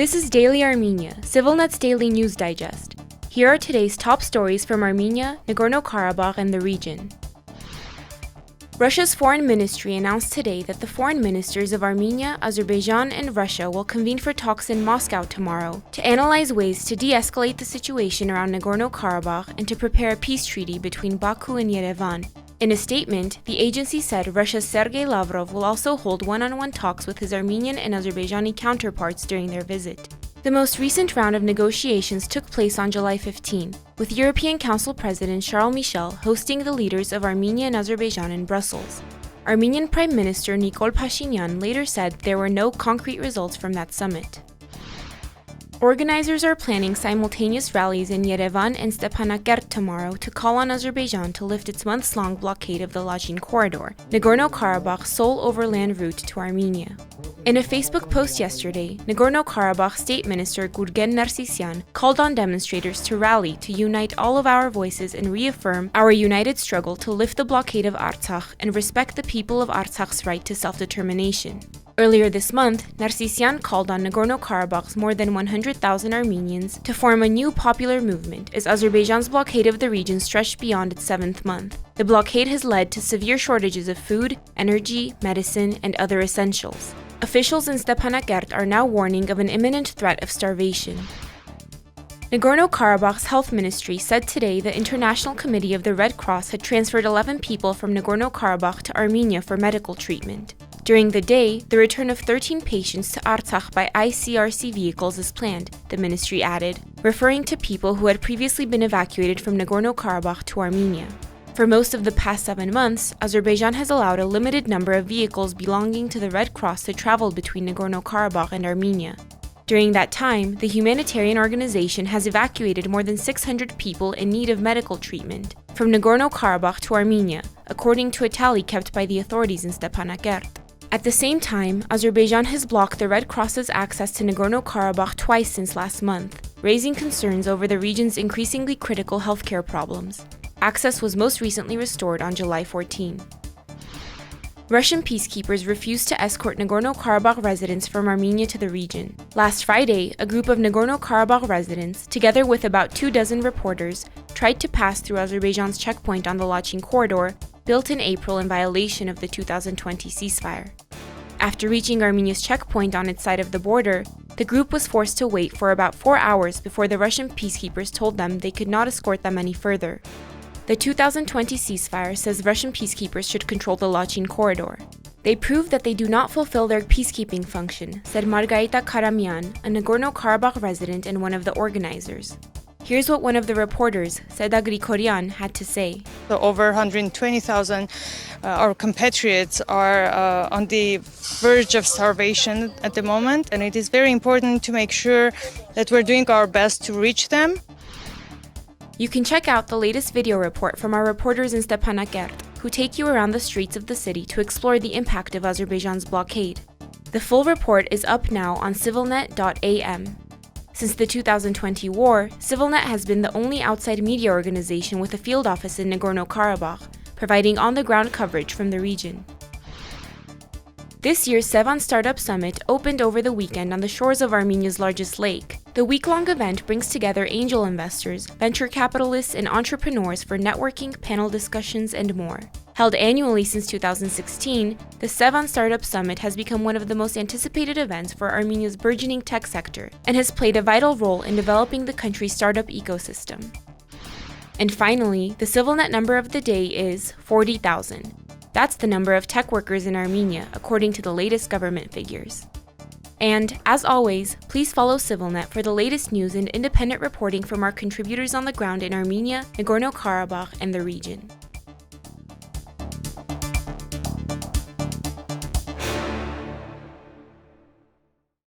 This is Daily Armenia, ＳիվiլNeթ's daily news digest. Here are today's top stories from Armenia, Nagorno-Karabakh, and the region. Russia's foreign ministry announced today that the foreign ministers of Armenia, Azerbaijan, and Russia will convene for talks in Moscow tomorrow to analyze ways to de-escalate the situation around Nagorno-Karabakh and to prepare a peace treaty between Baku and Yerevan. In a statement, the agency said Russia's Sergei Lavrov will also hold one-on-one talks with his Armenian and Azerbaijani counterparts during their visit. The most recent round of negotiations took place on July 15, with European Council President Charles Michel hosting the leaders of Armenia and Azerbaijan in Brussels. Armenian Prime Minister Nikol Pashinyan later said there were no concrete results from that summit. Organizers are planning simultaneous rallies in Yerevan and Stepanakert tomorrow to call on Azerbaijan to lift its months-long blockade of the Lachin corridor, Nagorno-Karabakh's sole overland route to Armenia. In a Facebook post yesterday, Nagorno-Karabakh State Minister Gurgen Narsisyan called on demonstrators to rally to unite all of our voices and reaffirm our united struggle to lift the blockade of Artsakh and respect the people of Artsakh's right to self-determination. Earlier this month, Narsisyan called on Nagorno-Karabakh's more than 100,000 Armenians to form a new popular movement as Azerbaijan's blockade of the region stretched beyond its 7th month. The blockade has led to severe shortages of food, energy, medicine, and other essentials. Officials in Stepanakert are now warning of an imminent threat of starvation. Nagorno-Karabakh's health ministry said today the International Committee of the Red Cross had transferred 11 people from Nagorno-Karabakh to Armenia for medical treatment. During the day, the return of 13 patients to Artsakh by ICRC vehicles is planned, the ministry added, referring to people who had previously been evacuated from Nagorno-Karabakh to Armenia. For most of the past 7 months, Azerbaijan has allowed a limited number of vehicles belonging to the Red Cross to travel between Nagorno-Karabakh and Armenia. During that time, the humanitarian organization has evacuated more than 600 people in need of medical treatment from Nagorno-Karabakh to Armenia, according to a tally kept by the authorities in Stepanakert. At the same time, Azerbaijan has blocked the Red Cross's access to Nagorno-Karabakh twice since last month, raising concerns over the region's increasingly critical healthcare problems. Access was most recently restored on July 14. Russian peacekeepers refused to escort Nagorno-Karabakh residents from Armenia to the region. Last Friday, a group of Nagorno-Karabakh residents, together with about 24 reporters, tried to pass through Azerbaijan's checkpoint on the Lachin corridor, built in April in violation of the 2020 ceasefire. After reaching Armenia's checkpoint on its side of the border, the group was forced to wait for about 4 hours before the Russian peacekeepers told them they could not escort them any further. The 2020 ceasefire says Russian peacekeepers should control the Lachin corridor. They proved that they do not fulfill their peacekeeping function, said Margarita Karamian, a Nagorno-Karabakh resident and one of the organizers. Here's what one of the reporters, Seda Grigoryan, had to say. So over 120,000 our compatriots are on the verge of starvation at the moment, and it is very important to make sure that we're doing our best to reach them. You can check out the latest video report from our reporters in Stepanakert, who take you around the streets of the city to explore the impact of Azerbaijan's blockade. The full report is up now on civilnet.am. Since the 2020 war, SivilNet has been the only outside media organization with a field office in Nagorno-Karabakh, providing on-the-ground coverage from the region. This year's Sevan Startup Summit opened over the weekend on the shores of Armenia's largest lake. The week-long event brings together angel investors, venture capitalists, and entrepreneurs for networking, panel discussions, and more. Held annually since 2016, the Sevan Startup Summit has become one of the most anticipated events for Armenia's burgeoning tech sector and has played a vital role in developing the country's startup ecosystem. And finally, the SivilNet number of the day is 40,000. That's the number of tech workers in Armenia, according to the latest government figures. And, as always, please follow SivilNet for the latest news and independent reporting from our contributors on the ground in Armenia, Nagorno-Karabakh, and the region.